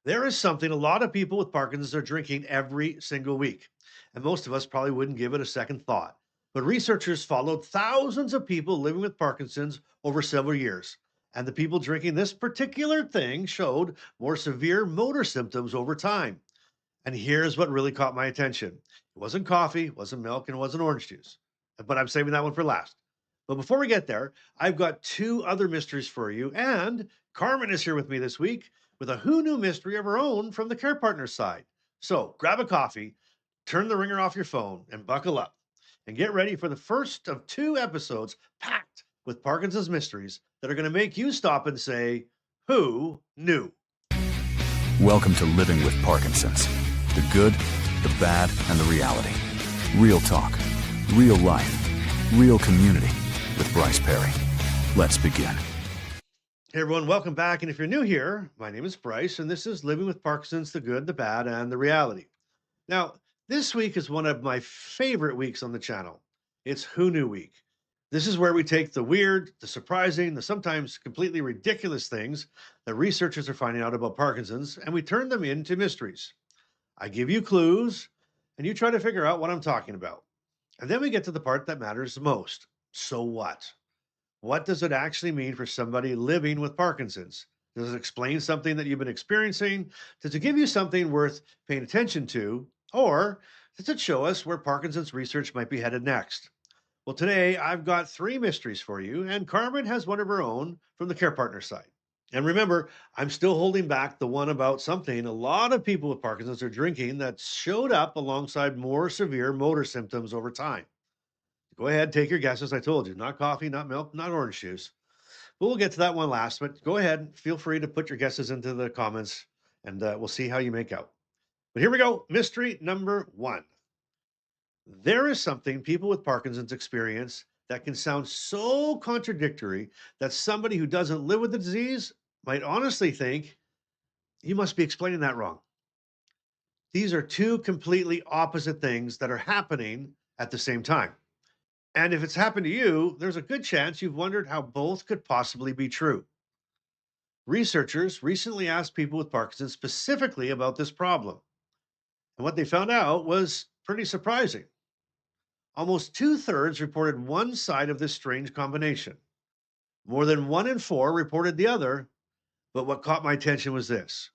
There is something a lot of people with Parkinson's are drinking every single week, and most of us probably wouldn't give it a second thought. But researchers followed thousands of people living with Parkinson's over several years, and the people drinking this particular thing showed more severe motor symptoms over time. And here's what really caught my attention: it wasn't coffee, it wasn't milk, and it wasn't orange juice. But I'm saving that one for last. But before we get there, I've got two other mysteries for you. And Carmen is here with me this week with a who knew mystery of her own from the care partner side. So grab a coffee, turn the ringer off your phone, and buckle up. And get ready for the first of two episodes packed with Parkinson's mysteries that are going to make you stop and say, who knew? Welcome to Living with Parkinson's. The good, the bad, and the reality. Real talk, real life, real community with Bryce Perry. Let's begin. Hey everyone, welcome back. And if you're new here, my name is Bryce, and this is Living with Parkinson's, the good, the bad, and the reality. Now, this week is one of my favorite weeks on the channel. It's Who Knew Week. This is where we take the weird, the surprising, the sometimes completely ridiculous things that researchers are finding out about Parkinson's, and we turn them into mysteries. I give you clues, and you try to figure out what I'm talking about. And then we get to the part that matters the most. So what? What does it actually mean for somebody living with Parkinson's? Does it explain something that you've been experiencing? Does it give you something worth paying attention to? Or does it show us where Parkinson's research might be headed next? Well, today I've got three mysteries for you, and Carmen has one of her own from the care partner side. And remember, I'm still holding back the one about something a lot of people with Parkinson's are drinking that showed up alongside more severe motor symptoms over time. Go ahead, take your guesses. I told you, not coffee, not milk, not orange juice. But we'll get to that one last. But go ahead, feel free to put your guesses into the comments, and we'll see how you make out. But here we go. Mystery number one. There is something people with Parkinson's experience that can sound so contradictory that somebody who doesn't live with the disease might honestly think you must be explaining that wrong. These are two completely opposite things that are happening at the same time. And if it's happened to you, there's a good chance you've wondered how both could possibly be true. Researchers recently asked people with Parkinson's specifically about this problem. And what they found out was pretty surprising. Almost two-thirds reported one side of this strange combination. More than one in four reported the other. But what caught my attention was this: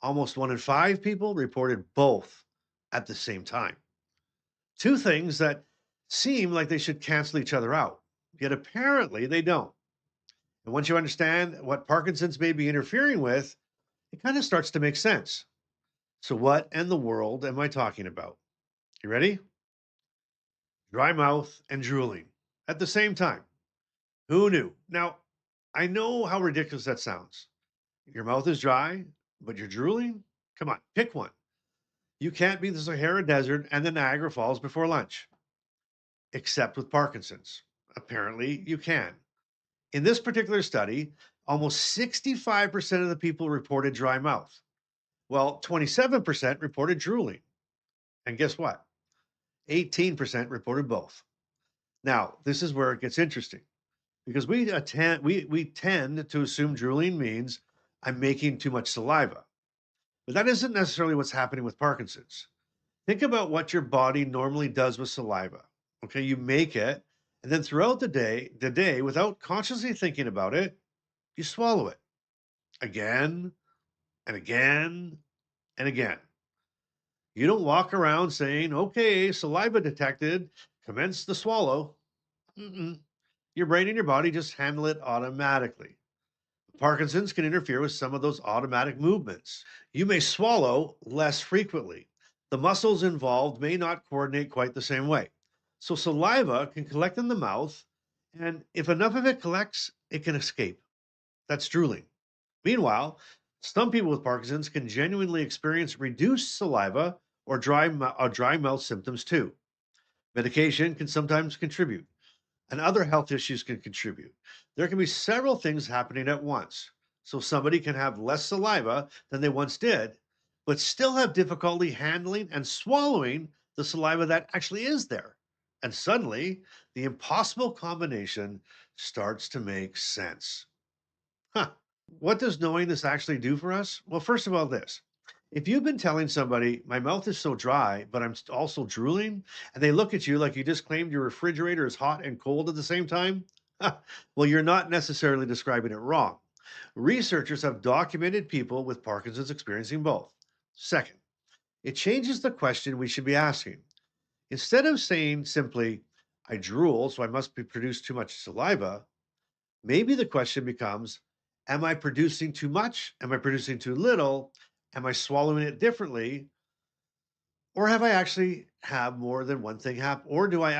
almost one in five people reported both at the same time. Two things that seem like they should cancel each other out, yet apparently they don't. And once you understand what Parkinson's may be interfering with, it kind of starts to make sense. So, what in the world am I talking about? You ready? Dry mouth and drooling at the same time. Who knew? Now, I know how ridiculous that sounds. Your mouth is dry, but you're drooling? Come on, pick one. You can't be the Sahara Desert and the Niagara Falls before lunch, except with Parkinson's. Apparently, you can. In this particular study, almost 65% of the people reported dry mouth, while 27% reported drooling. And guess what? 18% reported both. Now, this is where it gets interesting because we tend to assume drooling means I'm making too much saliva. But that isn't necessarily what's happening with Parkinson's. Think about what your body normally does with saliva. Okay, you make it, and then throughout the day, without consciously thinking about it, you swallow it again and again and again. You don't walk around saying, okay, saliva detected, commence the swallow. Mm-mm. Your brain and your body just handle it automatically. Parkinson's can interfere with some of those automatic movements. You may swallow less frequently. The muscles involved may not coordinate quite the same way. So saliva can collect in the mouth, and if enough of it collects, it can escape. That's drooling. Meanwhile, some people with Parkinson's can genuinely experience reduced saliva or dry mouth symptoms too. Medication can sometimes contribute, and other health issues can contribute. There can be several things happening at once. So somebody can have less saliva than they once did, but still have difficulty handling and swallowing the saliva that actually is there. And suddenly, the impossible combination starts to make sense. Huh. What does knowing this actually do for us? Well, first of all, this. If you've been telling somebody, my mouth is so dry, but I'm also drooling, and they look at you like you just claimed your refrigerator is hot and cold at the same time, well, you're not necessarily describing it wrong. Researchers have documented people with Parkinson's experiencing both. Second, it changes the question we should be asking. Instead of saying simply, I drool, so I must be produced too much saliva, maybe the question becomes, am I producing too much? Am I producing too little? Am I swallowing it differently? Or have I actually have more than one thing happen? Or do I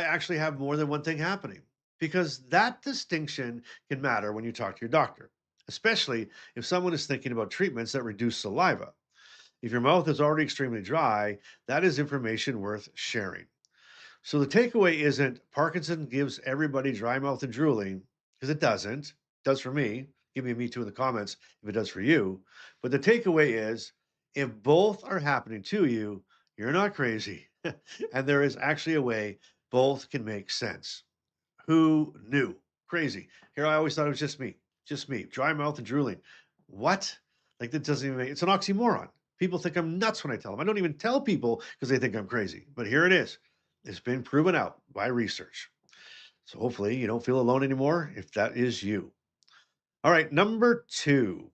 actually have more than one thing happening? Because that distinction can matter when you talk to your doctor, especially if someone is thinking about treatments that reduce saliva. If your mouth is already extremely dry, that is information worth sharing. So the takeaway isn't Parkinson gives everybody dry mouth and drooling, because it doesn't. It does for me. Give me a me too in the comments if it does for you. But the takeaway is if both are happening to you, you're not crazy. And there is actually a way both can make sense. Who knew? Crazy. Here I always thought it was just me, dry mouth and drooling. What? Like that doesn't even make it's an oxymoron. People think I'm nuts when I tell them. I don't even tell people because they think I'm crazy. But here it is. It's been proven out by research. So hopefully you don't feel alone anymore if that is you. All right, number two.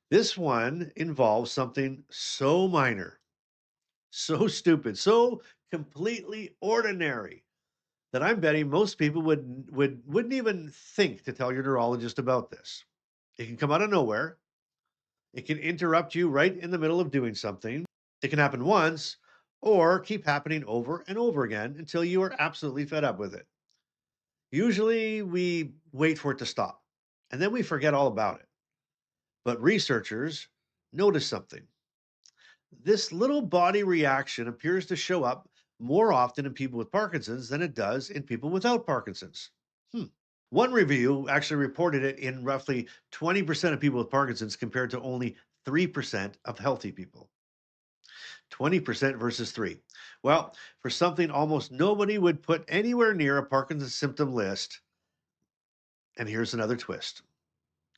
This one involves something so minor, so stupid, so completely ordinary that I'm betting most people wouldn't even think to tell your neurologist about this. It can come out of nowhere. It can interrupt you right in the middle of doing something. It can happen once or keep happening over and over again until you are absolutely fed up with it. Usually we wait for it to stop and then we forget all about it. But researchers notice something. This little body reaction appears to show up more often in people with Parkinson's than it does in people without Parkinson's. Hmm. One review actually reported it in roughly 20% of people with Parkinson's compared to only 3% of healthy people. 20% versus 3. Well, for something almost nobody would put anywhere near a Parkinson's symptom list, and here's another twist.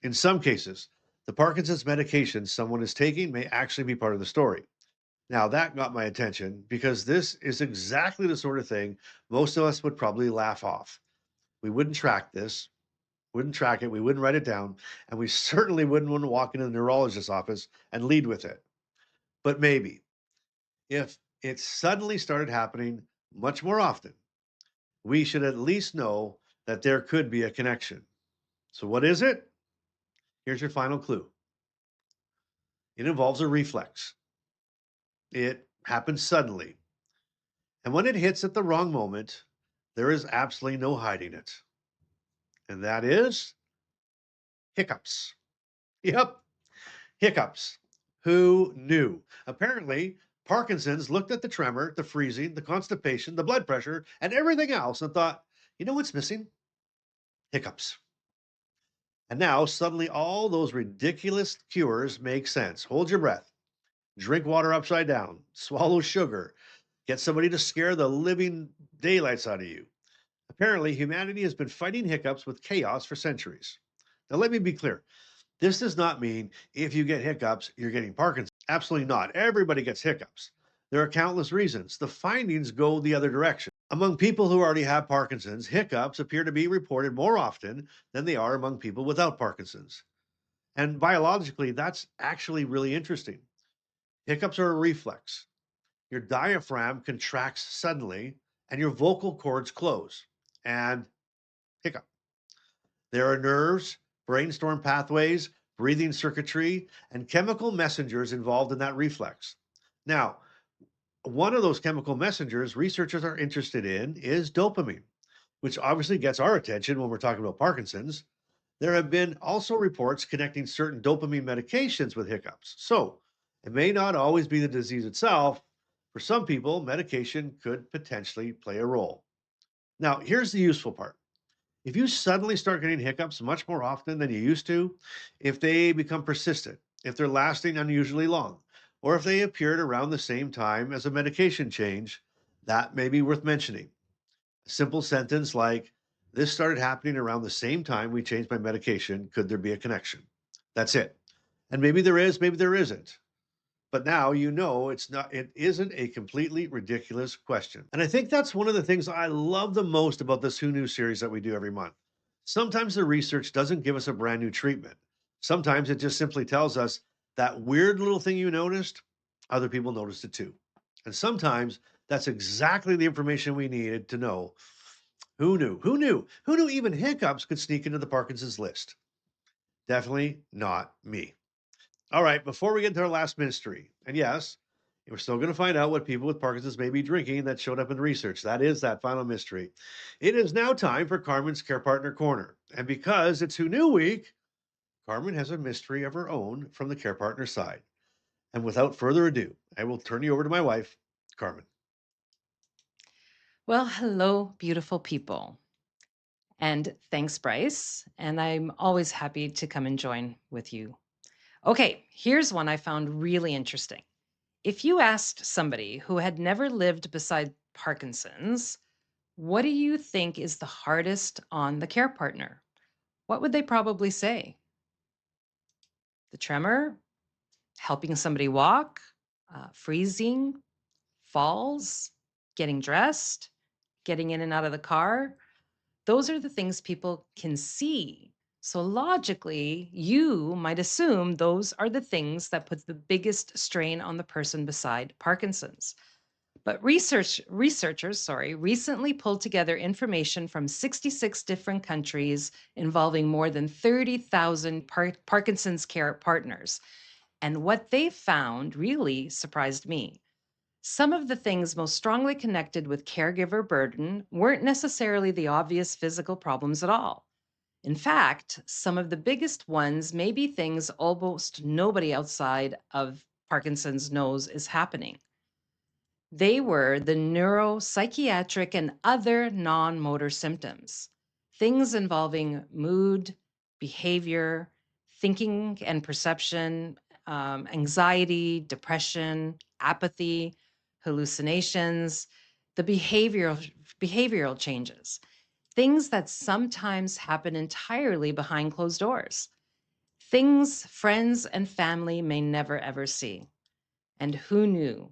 In some cases, the Parkinson's medication someone is taking may actually be part of the story. Now, that got my attention because this is exactly the sort of thing most of us would probably laugh off. We wouldn't track this, wouldn't track it, we wouldn't write it down, and we certainly wouldn't want to walk into the neurologist's office and lead with it. But maybe if it suddenly started happening much more often, we should at least know that there could be a connection. So, what is it? Here's your final clue it involves a reflex. It happens suddenly. And when it hits at the wrong moment, there is absolutely no hiding it. And that is hiccups. Yep, hiccups. Who knew? Apparently, Parkinson's looked at the tremor, the freezing, the constipation, the blood pressure, and everything else and thought, you know what's missing? Hiccups. And now suddenly all those ridiculous cures make sense. Hold your breath, drink water upside down, swallow sugar, get somebody to scare the living daylights out of you. Apparently, humanity has been fighting hiccups with chaos for centuries. Now, let me be clear. This does not mean if you get hiccups, you're getting Parkinson's. Absolutely not. Everybody gets hiccups. There are countless reasons. The findings go the other direction. Among people who already have Parkinson's, hiccups appear to be reported more often than they are among people without Parkinson's. And biologically, that's actually really interesting. Hiccups are a reflex. Your diaphragm contracts suddenly and your vocal cords close. And hiccup. There are nerves, brainstorm pathways, breathing circuitry, and chemical messengers involved in that reflex. Now, one of those chemical messengers researchers are interested in is dopamine, which obviously gets our attention when we're talking about Parkinson's. There have been also reports connecting certain dopamine medications with hiccups. So it may not always be the disease itself. For some people, medication could potentially play a role. Now, here's the useful part. If you suddenly start getting hiccups much more often than you used to, if they become persistent, if they're lasting unusually long, or if they appeared around the same time as a medication change, that may be worth mentioning. A simple sentence like, This started happening around the same time we changed my medication. Could there be a connection? That's it. And maybe there is, maybe there isn't. But now you know it isn't a completely ridiculous question. And I think that's one of the things I love the most about this Who Knew series that we do every month. Sometimes the research doesn't give us a brand new treatment. Sometimes it just simply tells us that weird little thing you noticed, other people noticed it too. And sometimes that's exactly the information we needed to know. Who knew? Who knew? Who knew even hiccups could sneak into the Parkinson's list? Definitely not me. All right, before we get to our last mystery, and yes, we're still going to find out what people with Parkinson's may be drinking that showed up in research. That is that final mystery. It is now time for Carmen's Care Partner Corner. And because it's Who Knew Week, Carmen has a mystery of her own from the Care Partner side. And without further ado, I will turn you over to my wife, Carmen. Well, hello, beautiful people. And thanks, Bryce. And I'm always happy to come and join with you. Okay, here's one I found really interesting. If you asked somebody who had never lived beside Parkinson's, what do you think is the hardest on the care partner? What would they probably say? The tremor, helping somebody walk, freezing, falls, getting dressed, getting in and out of the car? Those are the things people can see. So logically, you might assume those are the things that put the biggest strain on the person beside Parkinson's. But researchers, recently pulled together information from 66 different countries involving more than 30,000 Parkinson's care partners. And what they found really surprised me. Some of the things most strongly connected with caregiver burden weren't necessarily the obvious physical problems at all. In fact, some of the biggest ones may be things almost nobody outside of Parkinson's knows is happening. They were the neuropsychiatric and other non motor symptoms, things involving mood, behavior, thinking and perception, anxiety, depression, apathy, hallucinations, the behavioral changes, things that sometimes happen entirely behind closed doors, things friends and family may never ever see. And who knew?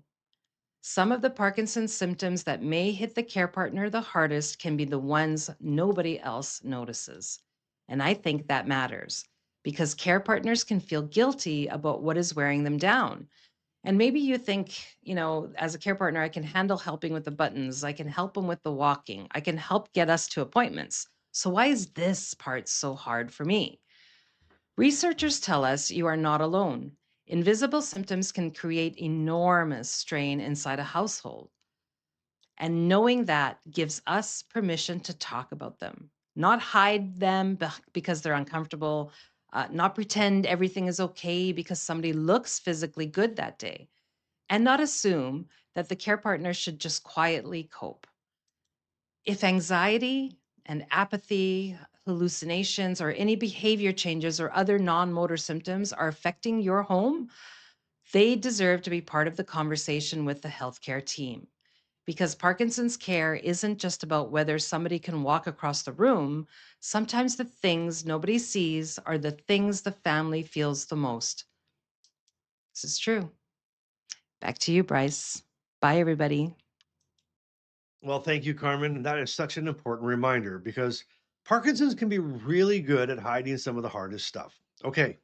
Some of the Parkinson's symptoms that may hit the care partner the hardest can be the ones nobody else notices. And I think that matters because care partners can feel guilty about what is wearing them down. And maybe you think, as a care partner, I can handle helping with the buttons, I can help them with the walking, I can help get us to appointments. So why is this part so hard for me? Researchers tell us you are not alone. Invisible symptoms can create enormous strain inside a household. And knowing that gives us permission to talk about them, not hide them because they're uncomfortable, not pretend everything is okay because somebody looks physically good that day, and not assume that the care partner should just quietly cope. If anxiety and apathy, hallucinations, or any behavior changes or other non motor symptoms are affecting your home, they deserve to be part of the conversation with the healthcare team. Because Parkinson's care isn't just about whether somebody can walk across the room. Sometimes the things nobody sees are the things the family feels the most. This is true. Back to you, Bryce. Bye, everybody. Well, thank you, Carmen. That is such an important reminder because Parkinson's can be really good at hiding some of the hardest stuff. Okay,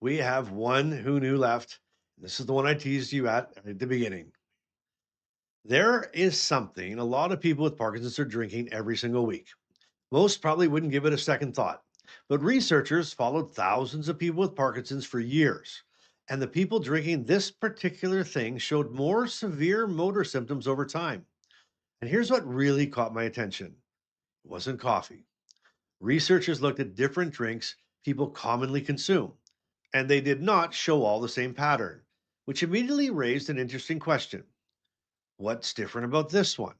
we have one Who Knew left. This is the one I teased you at the beginning. There is something a lot of people with Parkinson's are drinking every single week. Most probably wouldn't give it a second thought, but researchers followed thousands of people with Parkinson's for years. And the people drinking this particular thing showed more severe motor symptoms over time. And here's what really caught my attention: it wasn't coffee. Researchers looked at different drinks people commonly consume, and they did not show all the same pattern, which immediately raised an interesting question. What's different about this one?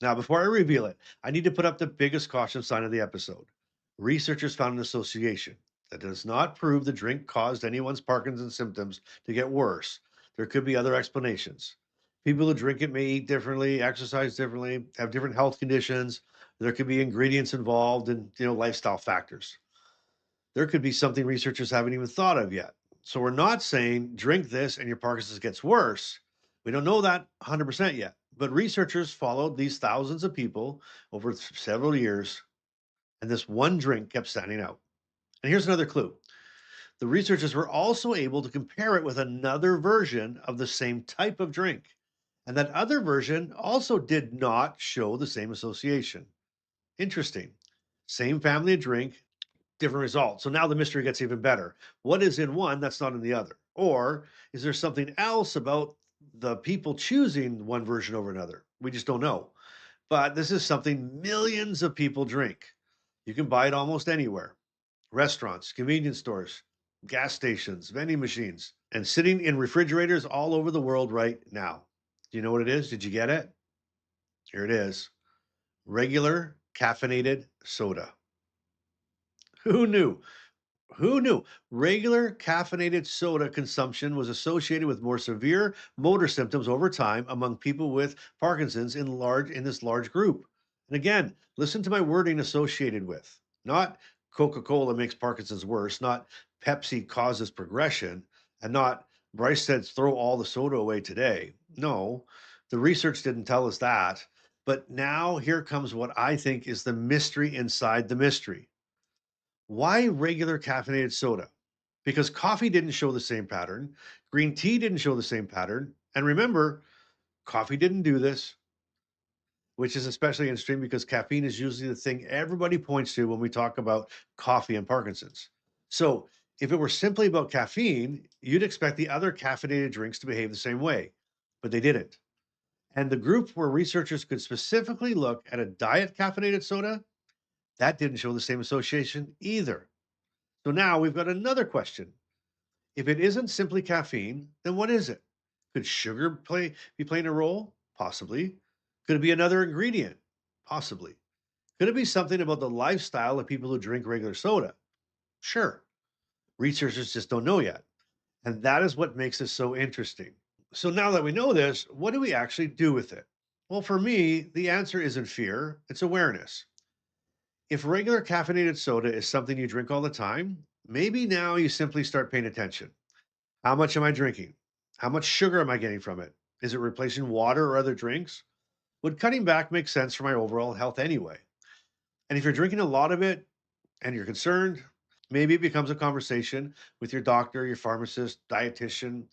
Now, before I reveal it, I need to put up the biggest caution sign of the episode. Researchers found an association that does not prove the drink caused anyone's Parkinson's symptoms to get worse. There could be other explanations. People who drink it may eat differently, exercise differently, have different health conditions, There could be ingredients involved and lifestyle factors. There could be something researchers haven't even thought of yet. So we're not saying drink this and your Parkinson's gets worse. We don't know that 100% yet. But researchers followed these thousands of people over several years, and this one drink kept standing out. And here's another clue: the researchers were also able to compare it with another version of the same type of drink. And that other version also did not show the same association. Interesting. Same family of drink, different results. So now the mystery gets even better. What is in one that's not in the other? Or is there something else about the people choosing one version over another? We just don't know. But this is something millions of people drink. You can buy it almost anywhere: restaurants, convenience stores, gas stations, vending machines, and sitting in refrigerators all over the world right now. Do you know what it is? Did you get it? Here it is: regular caffeinated soda. Who knew? Who knew? Regular caffeinated soda consumption was associated with more severe motor symptoms over time among people with Parkinson's in this large group. And again, listen to my wording: associated with, not Coca-Cola makes Parkinson's worse, not Pepsi causes progression, and not Bryce said throw all the soda away today. No, the research didn't tell us that. But now here comes what I think is the mystery inside the mystery. Why regular caffeinated soda? Because coffee didn't show the same pattern, green tea didn't show the same pattern. And remember, coffee didn't do this, which is especially interesting because caffeine is usually the thing everybody points to when we talk about coffee and Parkinson's. So, if it were simply about caffeine, you'd expect the other caffeinated drinks to behave the same way, but they didn't. And the group where researchers could specifically look at a diet caffeinated soda, that didn't show the same association either. So now we've got another question. If it isn't simply caffeine, then what is it? Could sugar be playing a role? Possibly. Could it be another ingredient? Possibly. Could it be something about the lifestyle of people who drink regular soda? Sure. Researchers just don't know yet. And that is what makes this so interesting. So now that we know this, what do we actually do with it? Well, for me, the answer isn't fear, it's awareness. If regular caffeinated soda is something you drink all the time, maybe now you simply start paying attention. How much am I drinking? How much sugar am I getting from it? Is it replacing water or other drinks? Would cutting back make sense for my overall health anyway? And if you're drinking a lot of it and you're concerned, maybe it becomes a conversation with your doctor, your pharmacist, dietitian,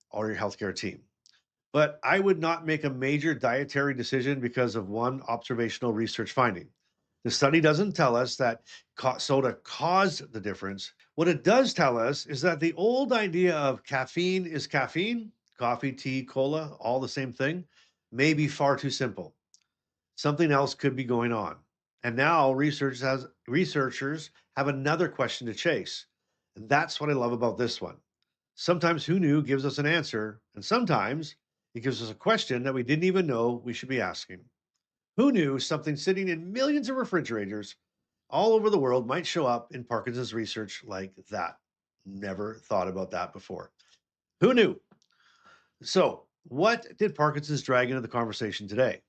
or your healthcare team. But I would not make a major dietary decision because of one observational research finding. The study doesn't tell us that soda caused the difference. What it does tell us is that the old idea of caffeine is caffeine, coffee, tea, cola, all the same thing, may be far too simple. Something else could be going on. And now researchers have another question to chase. And that's what I love about this one. Sometimes who knew gives us an answer, and sometimes it gives us a question that we didn't even know we should be asking. Who knew something sitting in millions of refrigerators all over the world might show up in Parkinson's research like that? Never thought about that before. Who knew? So, what did Parkinson's drag into the conversation today?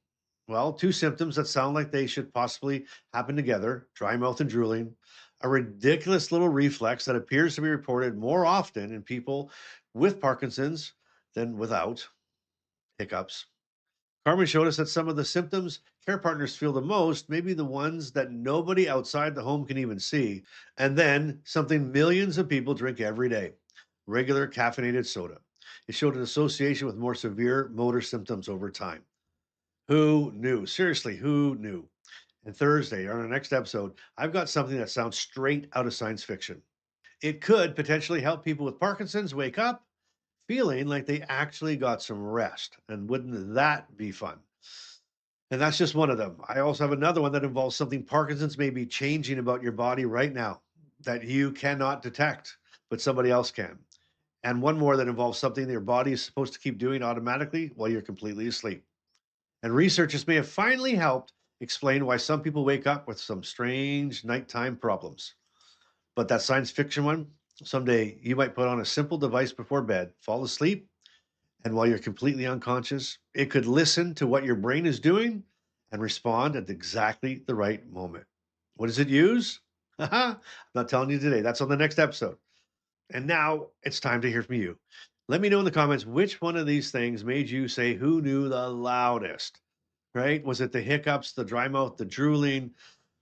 Well, two symptoms that sound like they should possibly happen together: dry mouth and drooling, a ridiculous little reflex that appears to be reported more often in people with Parkinson's than without, hiccups. Carmen showed us that some of the symptoms care partners feel the most may be the ones that nobody outside the home can even see. And then something millions of people drink every day: regular caffeinated soda. It showed an association with more severe motor symptoms over time. Who knew? Seriously, who knew? And Thursday, on our next episode, I've got something that sounds straight out of science fiction. It could potentially help people with Parkinson's wake up feeling like they actually got some rest. And wouldn't that be fun? And that's just one of them. I also have another one that involves something Parkinson's may be changing about your body right now that you cannot detect, but somebody else can. And one more that involves something that your body is supposed to keep doing automatically while you're completely asleep. And researchers may have finally helped explain why some people wake up with some strange nighttime problems. But that science fiction one, someday you might put on a simple device before bed, fall asleep, and while you're completely unconscious, it could listen to what your brain is doing and respond at exactly the right moment. What does it use? I'm not telling you today. That's on the next episode. And now it's time to hear from you. Let me know in the comments which one of these things made you say, "Who knew" the loudest, right? Was it the hiccups, the dry mouth, the drooling?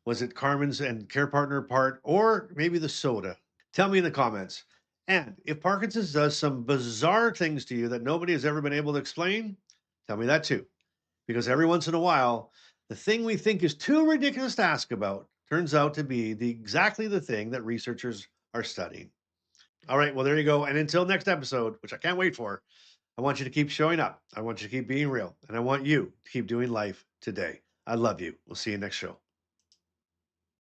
Was it Carmen's and care partner part, or maybe the soda? Tell me in the comments. And if Parkinson's does some bizarre things to you that nobody has ever been able to explain, tell me that too. Because every once in a while, the thing we think is too ridiculous to ask about turns out to be exactly the thing that researchers are studying. All right, well, there you go. And until next episode, which I can't wait for, I want you to keep showing up. I want you to keep being real. And I want you to keep doing life today. I love you. We'll see you next show.